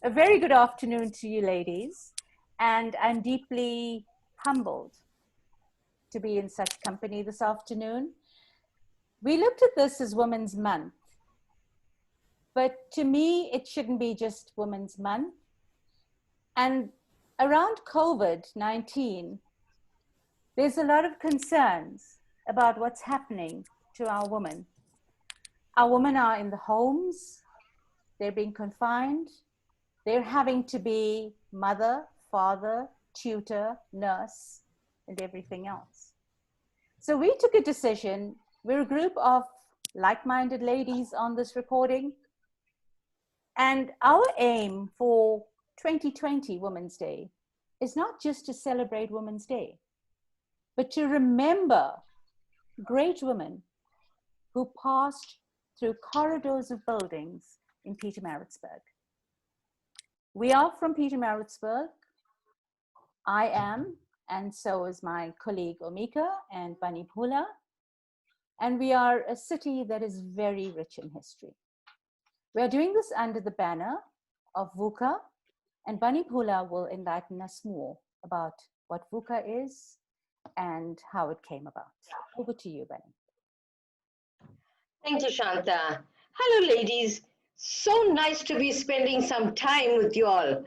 A very good afternoon to you ladies, and I'm deeply humbled to be in such company this afternoon. We looked at this as Women's Month, but to me, it shouldn't be just Women's Month. And around COVID-19, there's a lot of concerns about what's happening to our women. Our women are in the homes, they're being confined, they're having to be mother, father, tutor, nurse, and everything else. So we took a decision. We're a group of like-minded ladies on this recording. And our aim for 2020 Women's Day is not just to celebrate Women's Day, but to remember great women who passed through corridors of buildings in Pietermaritzburg. We are from Pietermaritzburg. I am, and so is my colleague Omika and Banipula. And we are a city that is very rich in history. We are doing this under the banner of VUKA, and Banipula will enlighten us more about what VUKA is and how it came about. Over to you, Bani. Thank you, Shanta. Hello, ladies. So nice to be spending some time with you all.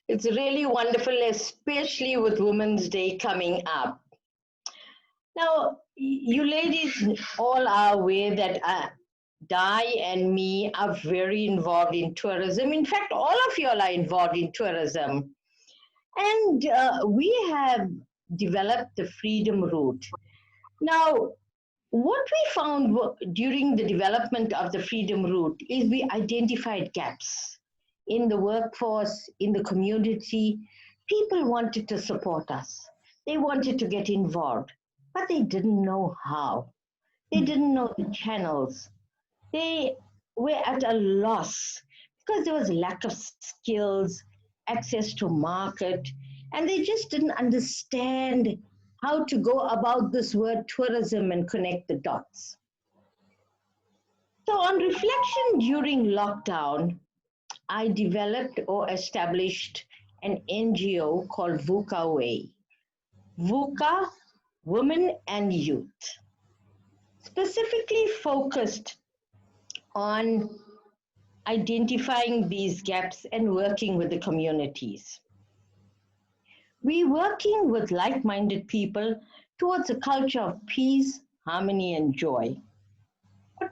It's really wonderful, especially with Women's Day coming up. Now, you ladies all are aware that Di and me are very involved in tourism. In fact, all of you all are involved in tourism. And we have developed the Freedom Route. Now, what we found during the development of the Freedom Route is we identified gaps in the workforce, in the community. People wanted to support us. They wanted to get involved, but they didn't know how. They didn't know the channels. They were at a loss because there was lack of skills, access to market, and they just didn't understand how to go about this word tourism and connect the dots. So on reflection during lockdown, I developed or established an NGO called VUKA Way. VUKA, Women and Youth, specifically focused on identifying these gaps and working with the communities. We're working with like-minded people towards a culture of peace, harmony, and joy. But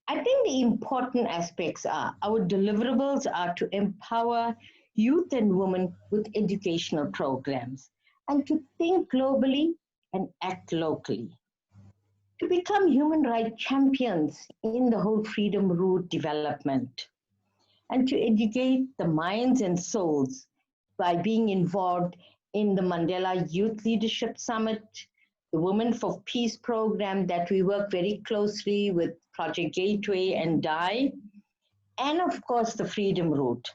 I think the important aspects are our deliverables are to empower youth and women with educational programs and to think globally and act locally. To become human rights champions in the whole Freedom Route development and to educate the minds and souls by being involved in the Mandela Youth Leadership Summit, the Women for Peace program that we work very closely with Project Gateway and DI, and of course the Freedom Route.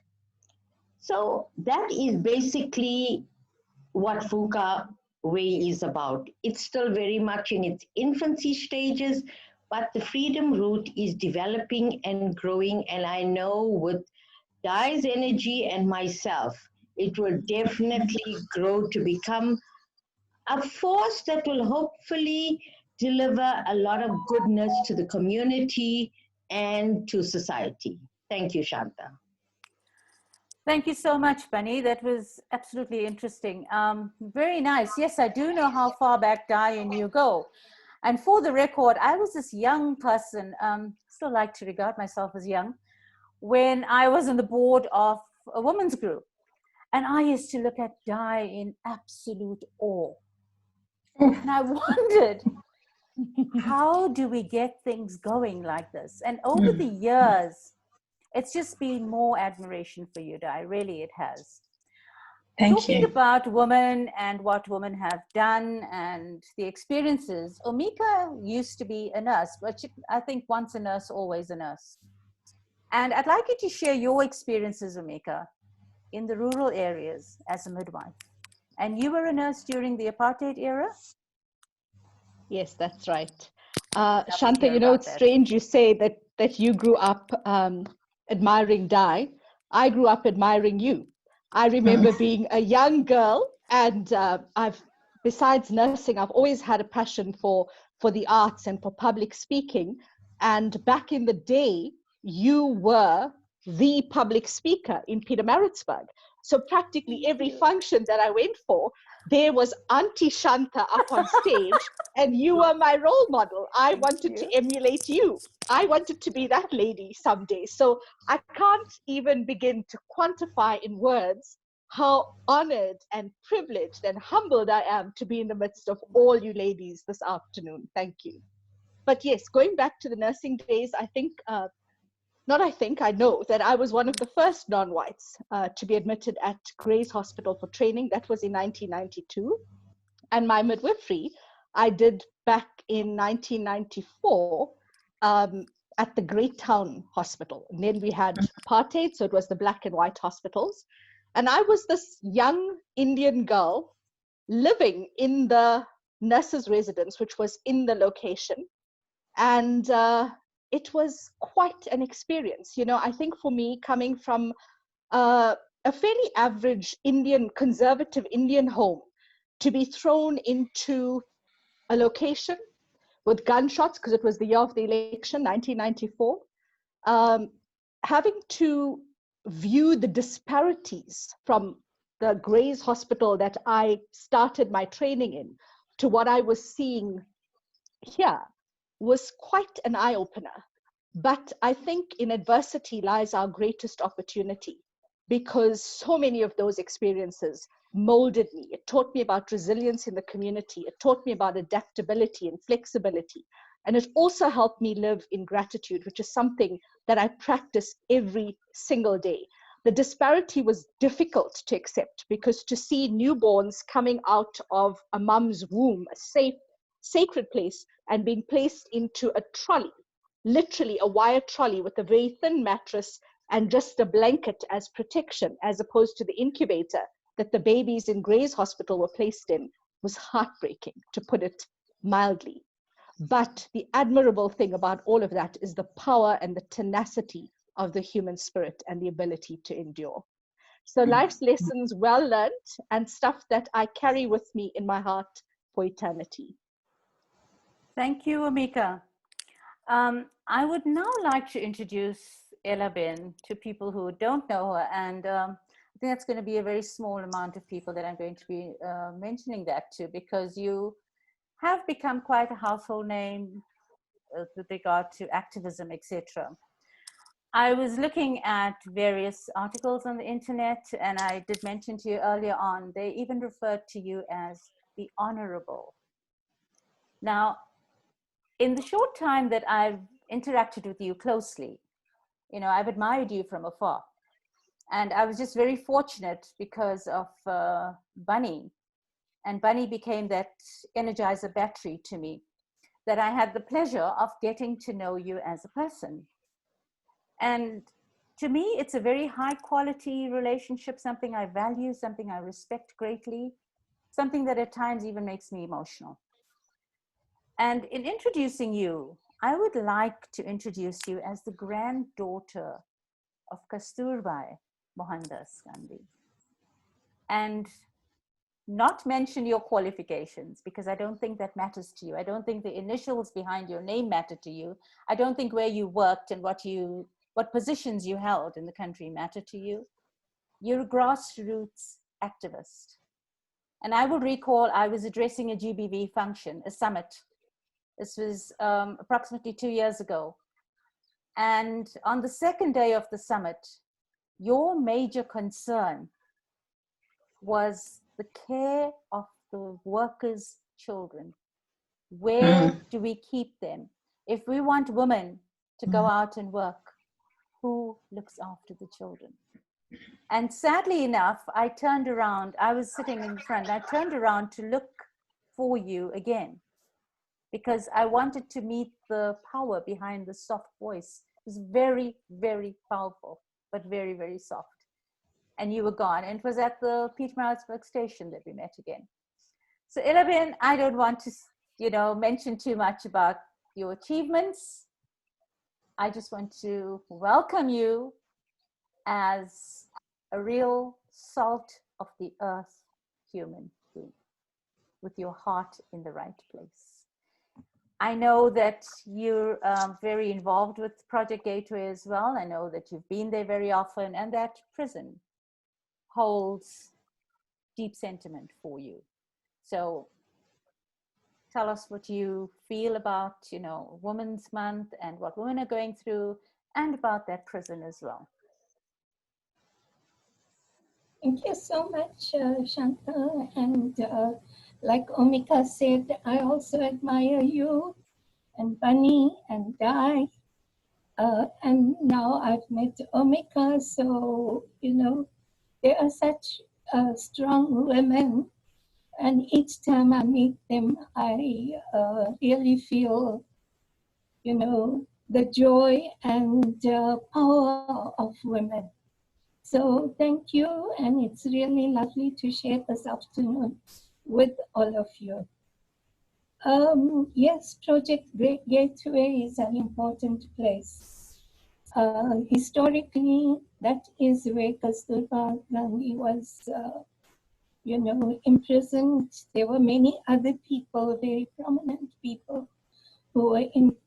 So that is basically what VUKA Way is about. It's still very much in its infancy stages, but the Freedom Route is developing and growing, and I know with DI's energy and myself, it will definitely grow to become a force that will hopefully deliver a lot of goodness to the community and to society. Thank you, Shanta. Thank you so much, Bunny. That was absolutely interesting. Very nice. Yes, I do know how far back Di and you go. And for the record, I was this young person, still like to regard myself as young, when I was on the board of a women's group. And I used to look at Di in absolute awe. And I wondered, how do we get things going like this? And over the years, it's just been more admiration for you, Di. Really, it has. Talking about women and what women have done and the experiences, Omika used to be a nurse, but I think once a nurse, always a nurse. And I'd like you to share your experiences, Omika, in the rural areas as a midwife. And you were a nurse during the apartheid era? Yes, that's right. Shanta, you know, it's strange you say that you grew up admiring Di. I grew up admiring you. I remember being a young girl, and besides nursing, I've always had a passion for the arts and for public speaking. And back in the day, you were the public speaker in Pietermaritzburg. So practically every function that I went for, there was Auntie Shanta up on stage, and you were my role model. I wanted to emulate you. I wanted to be that lady someday. So I can't even begin to quantify in words how honored and privileged and humbled I am to be in the midst of all you ladies this afternoon. Thank you. But yes, going back to the nursing days, I know that I was one of the first non-whites to be admitted at Gray's Hospital for training. That was in 1992. And my midwifery, I did back in 1994 at the Great Town Hospital. And then we had apartheid, so it was the black and white hospitals. And I was this young Indian girl living in the nurse's residence, which was in the location. And it was quite an experience. You know, I think for me, coming from a fairly average Indian, conservative Indian home, to be thrown into a location with gunshots, because it was the year of the election, 1994, having to view the disparities from the Gray's Hospital that I started my training in to what I was seeing here was quite an eye-opener. But I think in adversity lies our greatest opportunity, because so many of those experiences molded me. It taught me about resilience in the community. It taught me about adaptability and flexibility. And it also helped me live in gratitude, which is something that I practice every single day. The disparity was difficult to accept, because to see newborns coming out of a mum's womb, a safe, sacred place, and being placed into a trolley, literally a wire trolley with a very thin mattress and just a blanket as protection, as opposed to the incubator that the babies in Gray's Hospital were placed in, was heartbreaking, to put it mildly. But the admirable thing about all of that is the power and the tenacity of the human spirit and the ability to endure. So life's lessons well learned, and stuff that I carry with me in my heart for eternity. Thank you, Amika. I would now like to introduce Ella Ben to people who don't know her, and I think that's going to be a very small amount of people that I'm going to be mentioning that to, because you have become quite a household name with regard to activism, etc. I was looking at various articles on the internet, and I did mention to you earlier on, they even referred to you as the Honorable. Now, in the short time that I've interacted with you closely, you know, I've admired you from afar. And I was just very fortunate because of Bunny. And Bunny became that energizer battery to me, that I had the pleasure of getting to know you as a person. And to me, it's a very high quality relationship, something I value, something I respect greatly, something that at times even makes me emotional. And in introducing you, I would like to introduce you as the granddaughter of Kasturbai Mohandas Gandhi. And not mention your qualifications, because I don't think that matters to you. I don't think the initials behind your name matter to you. I don't think where you worked and what positions you held in the country matter to you. You're a grassroots activist. And I will recall I was addressing a GBV function, a summit. This was approximately 2 years ago. And on the second day of the summit, your major concern was the care of the workers' children. Where do we keep them? If we want women to go out and work, who looks after the children? And sadly enough, I turned around, I was sitting in front, I turned around to look for you again, because I wanted to meet the power behind the soft voice. It was very, very powerful, but very, very soft. And you were gone. And it was at the Pietermaritzburg station that we met again. So Ella Ben, I don't want to, mention too much about your achievements. I just want to welcome you as a real salt of the earth human being with your heart in the right place. I know that you're very involved with Project Gateway as well. I know that you've been there very often, and that prison holds deep sentiment for you. So tell us what you feel about, Women's Month and what women are going through, and about that prison as well. Thank you so much, Shanta. And like Omika said, I also admire you and Bunny and Di. And now I've met Omika, so, they are such strong women. And each time I meet them, I really feel, the joy and power of women. So thank you, and it's really lovely to share this afternoon with all of you. Yes, Project Gateway is an important place. Historically, that is where Kasturba Gandhi was, imprisoned. There were many other people, very prominent people, who were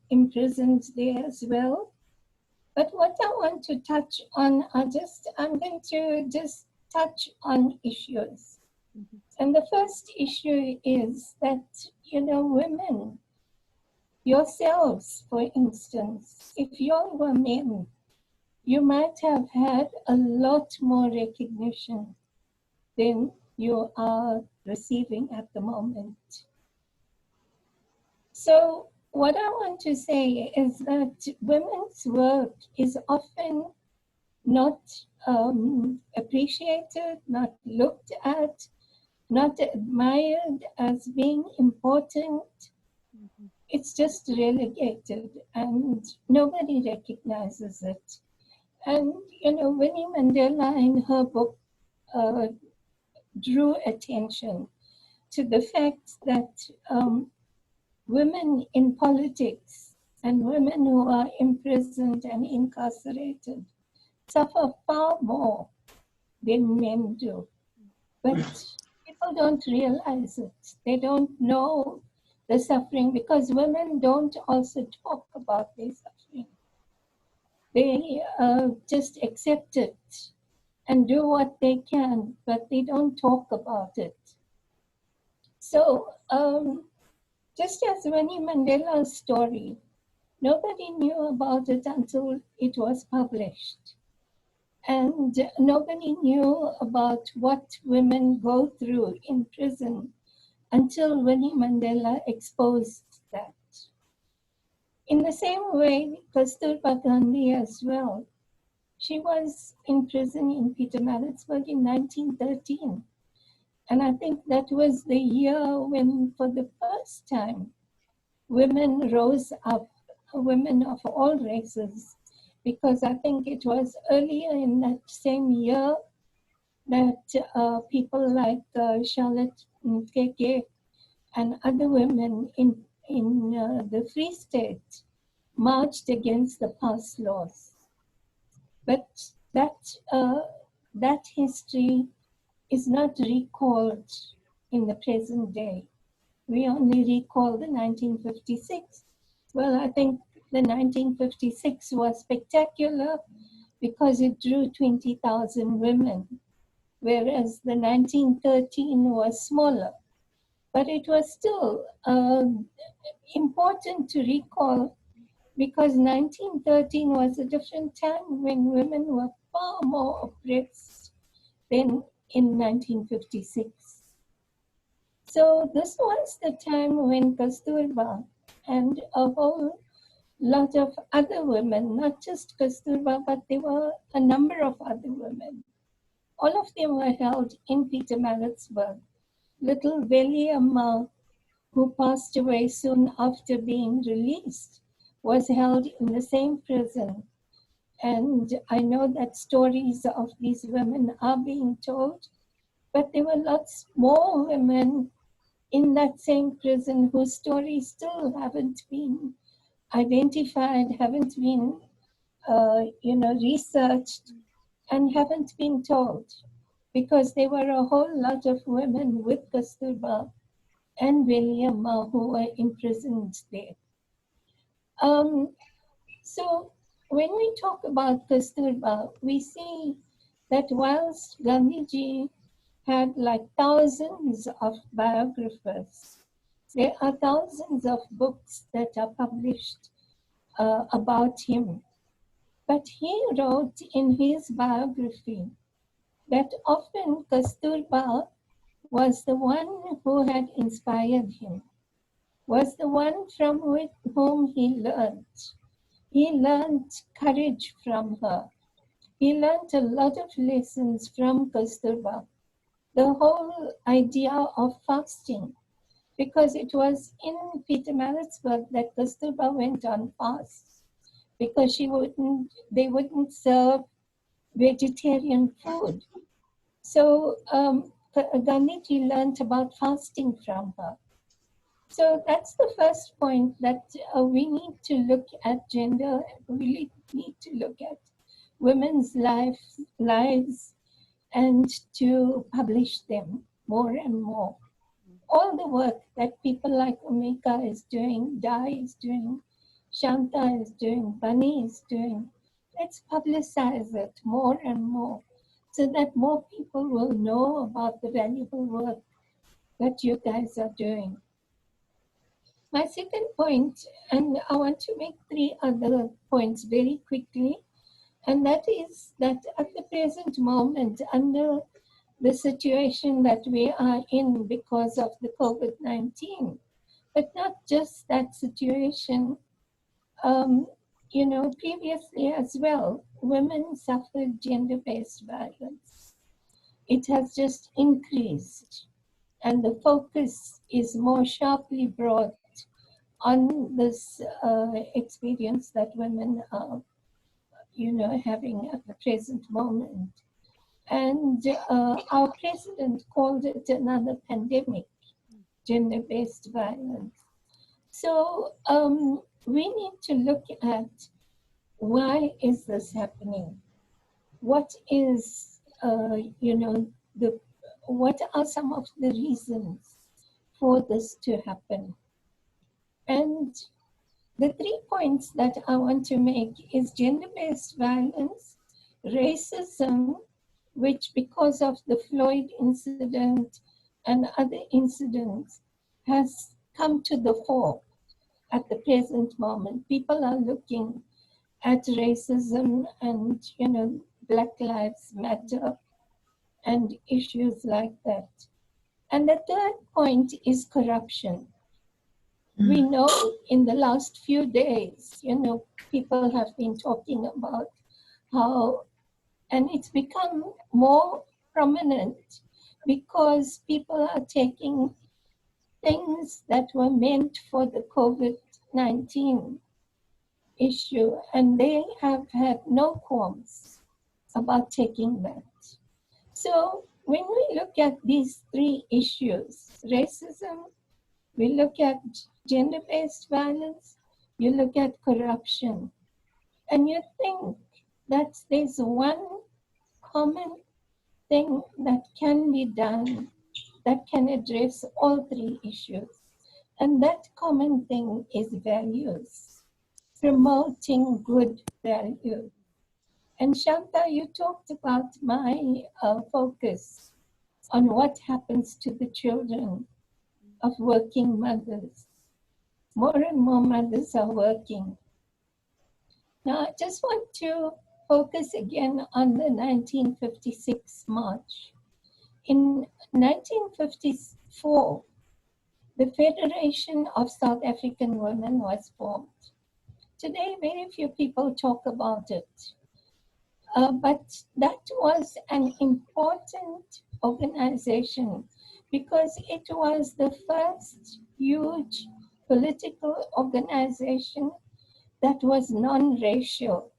imprisoned there as well. But what I want to touch on I'm going to just touch on issues. Mm-hmm. And the first issue is that, women, yourselves, for instance, if you all were men, you might have had a lot more recognition than you are receiving at the moment. So what I want to say is that women's work is often not appreciated, not looked at, not admired as being important. Mm-hmm. It's just relegated and nobody recognizes it. And, Winnie Mandela in her book drew attention to the fact that women in politics and women who are imprisoned and incarcerated suffer far more than men do. But people don't realize it. They don't know the suffering because women don't also talk about their suffering. They just accept it and do what they can, but they don't talk about it. So, just as Winnie Mandela's story, nobody knew about it until it was published. And nobody knew about what women go through in prison until Winnie Mandela exposed that. In the same way, Kasturba Gandhi as well. She was in prison in Pietermaritzburg in 1913. And I think that was the year when, for the first time, women rose up, women of all races, because I think it was earlier in that same year that people like Charlotte Nkeke and other women in the Free State marched against the past laws. But that history is not recalled in the present day. We only recall the 1956. Well, I think the 1956 was spectacular because it drew 20,000 women, whereas the 1913 was smaller. But it was still important to recall because 1913 was a different time when women were far more oppressed than in 1956. So this was the time when Kasturba and a whole lot of other women, not just Kasturba, but there were a number of other women. All of them were held in Pietermaritzburg. Little Veli Amma, who passed away soon after being released, was held in the same prison. And I know that stories of these women are being told, but there were lots more women in that same prison whose stories still haven't been identified, haven't been, researched. and haven't been told, because there were a whole lot of women with Kasturba and William who were imprisoned there. So when we talk about Kasturba, we see that whilst Gandhiji had like thousands of biographers, there are thousands of books that are published about him. But he wrote in his biography that often Kasturba was the one who had inspired him, was the one from whom he learned. He learned courage from her. He learned a lot of lessons from Kasturba. The whole idea of fasting, because it was in Pietermaritzburg that Kasturba went on fast, because they wouldn't serve vegetarian food. So Gandhiji learned about fasting from her. So that's the first point, that we need to look at gender, we need to look at women's lives and to publish them more and more. All the work that people like Omika is doing, Dai is doing, Shanta is doing, Bunny is doing, let's publicize it more and more so that more people will know about the valuable work that you guys are doing. My second point, and I want to make 3 other points very quickly, and that is that at the present moment, under the situation that we are in because of the COVID-19, but not just that situation, previously as well, women suffered gender-based violence. It has just increased, and the focus is more sharply brought on this experience that women are, having at the present moment. And our president called it another pandemic, gender-based violence. So we need to look at why is this happening? What is, what are some of the reasons for this to happen? And the 3 points that I want to make is gender-based violence, racism, which because of the Floyd incident and other incidents has come to the fore at the present moment. People are looking at racism and, Black Lives Matter and issues like that. And the third point is corruption. We know in the last few days, people have been talking about how, and it's become more prominent because people are taking things that were meant for the COVID-19 issue, and they have had no qualms about taking that. So when we look at these 3 issues, racism, we look at gender-based violence, you look at corruption, and you think that there's one common thing that can be done that can address all 3 issues. And that common thing is values, promoting good values. And Shanta, you talked about my focus on what happens to the children of working mothers. More and more mothers are working. Now, I just want to focus again on the 1956 march. In 1954, the Federation of South African Women was formed. Today, very few people talk about it. But that was an important organization because it was the first huge political organization that was non-racial.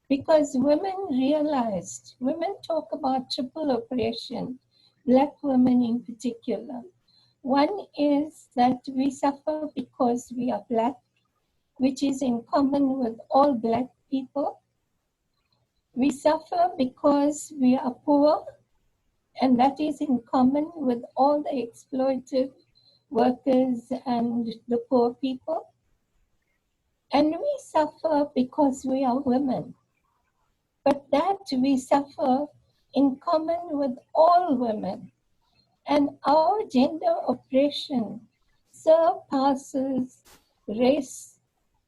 Because women realized, women talk about triple oppression, Black women in particular. One is that we suffer because we are Black, which is in common with all Black people. We suffer because we are poor, and that is in common with all the exploited workers and the poor people. And we suffer because we are women, but that we suffer in common with all women. And our gender oppression surpasses race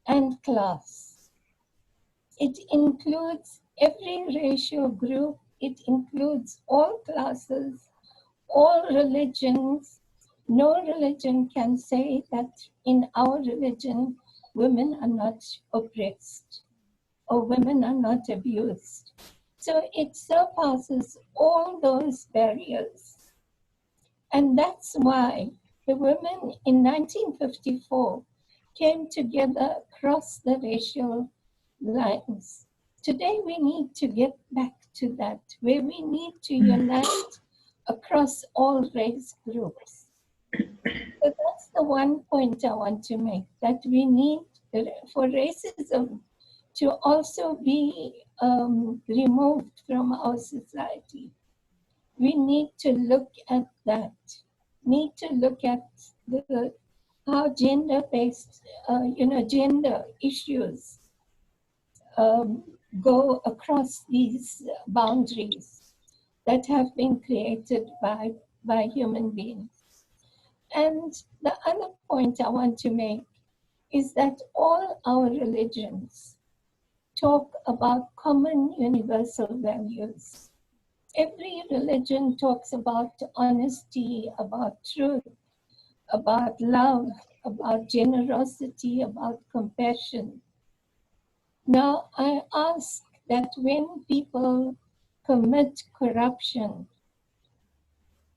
and class. It includes every racial group, it includes all classes, all religions. No religion can say that in our religion women are not oppressed or women are not abused. So it surpasses all those barriers. And that's why the women in 1954 came together across the racial lines. Today we need to get back to that, where we need to unite across all race groups. So that's the one point I want to make, that we need for racism to also be removed from our society. We need to look at that, need to look at how gender-based, gender issues go across these boundaries that have been created by human beings. And the other point I want to make is that all our religions talk about common universal values. Every religion talks about honesty, about truth, about love, about generosity, about compassion. Now, I ask that when people commit corruption,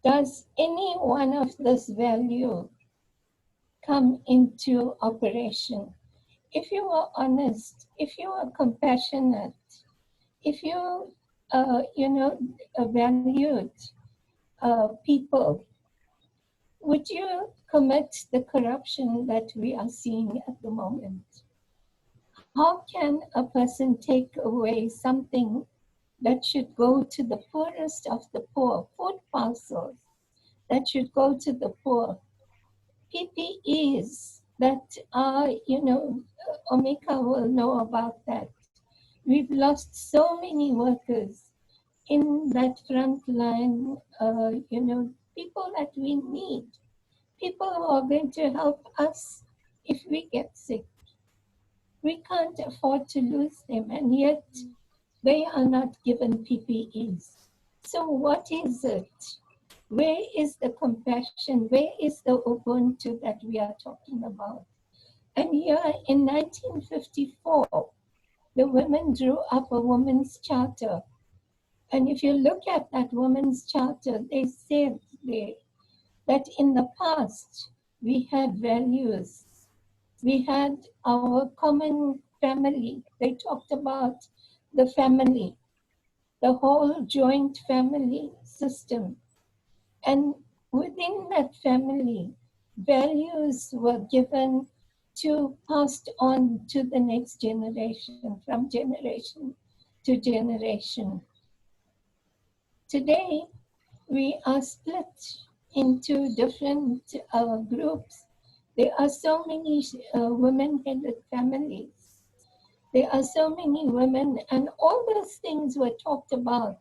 does any one of this value come into operation? If you are honest, if you are compassionate, if you, valued people, would you commit the corruption that we are seeing at the moment? How can a person take away something that should go to the poorest of the poor, food parcels that should go to the poor, PPEs that are, Omika will know about that. We've lost so many workers in that front line, people that we need, people who are going to help us if we get sick. We can't afford to lose them, and yet they are not given PPEs. So what is it? Where is the compassion? Where is the Ubuntu that we are talking about? And here in 1954, the women drew up a women's charter. And if you look at that women's charter, they said there that in the past, we had values. We had our common family. They talked about the family, the whole joint family system. And within that family, values were given to passed on to the next generation, from generation to generation. Today, we are split into different groups. There are so many women-headed families. There are so many women, and all those things were talked about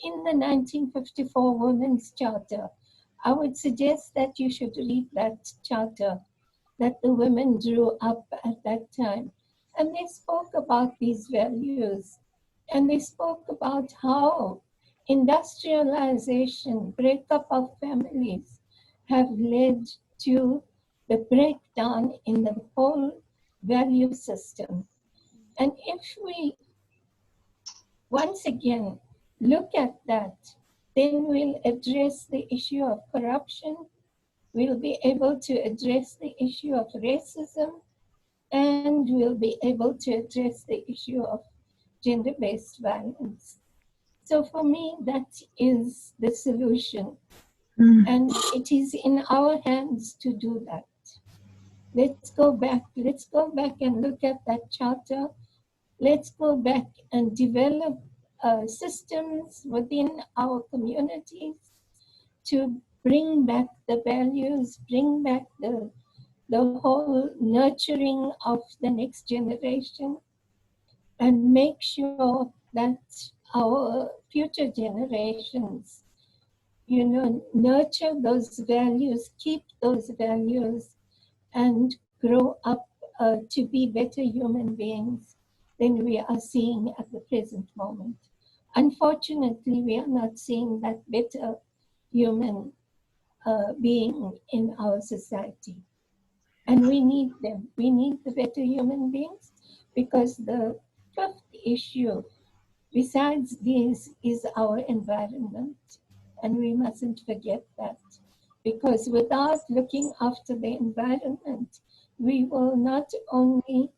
in the 1954 Women's Charter. I would suggest that you should read that charter that the women drew up at that time. And they spoke about these values, and they spoke about how industrialization, breakup of families, have led to the breakdown in the whole value system. And if we, once again, look at that, then we'll address the issue of corruption, we'll be able to address the issue of racism, and we'll be able to address the issue of gender-based violence. So for me, that is the solution. And it is in our hands to do that. Let's go back and look at that charter. Let's go back and develop systems within our communities to bring back the values, bring back the whole nurturing of the next generation, and make sure that our future generations, nurture those values, keep those values, and grow up to be better human beings than we are seeing at the present moment. Unfortunately, we are not seeing that better human being in our society. And we need them. We need the better human beings because the fifth issue, besides this, is our environment. And we mustn't forget that. Because without looking after the environment, we will not only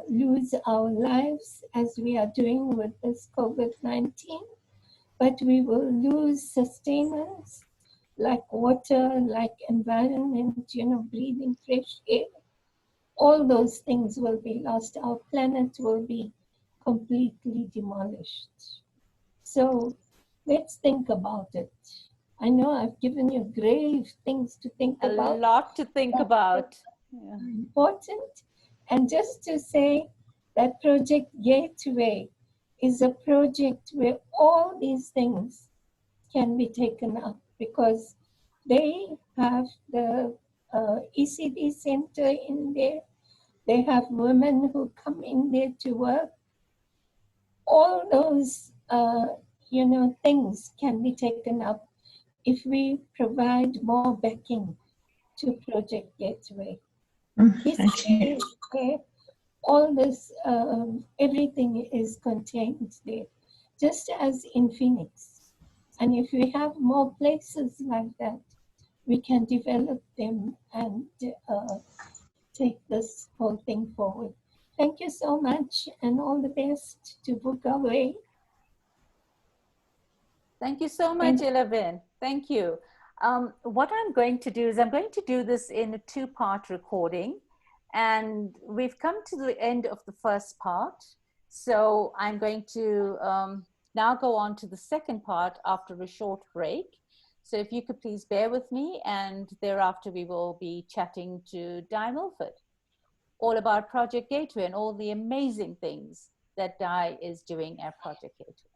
lose our lives as we are doing with this COVID-19, but we will lose sustenance like water, like environment, breathing fresh air. All those things will be lost. Our planet will be completely demolished. So let's think about it. I know I've given you grave things to think about. A lot to think about. Yeah. Important. And just to say that Project Gateway is a project where all these things can be taken up because they have the ECD center in there. They have women who come in there to work. All those, things can be taken up if we provide more backing to Project Gateway. History is there. All this, everything is contained there, just as in Phoenix. And if we have more places like that, we can develop them and take this whole thing forward. Thank you so much, and all the best to VUKA WAY. Thank you so much, Ilavin. Thank you. What I'm going to do is I'm going to do this in a two-part recording. And we've come to the end of the first part. So I'm going to now go on to the second part after a short break. So if you could please bear with me, and thereafter we will be chatting to Di Milford all about Project Gateway and all the amazing things that Di is doing at Project Gateway.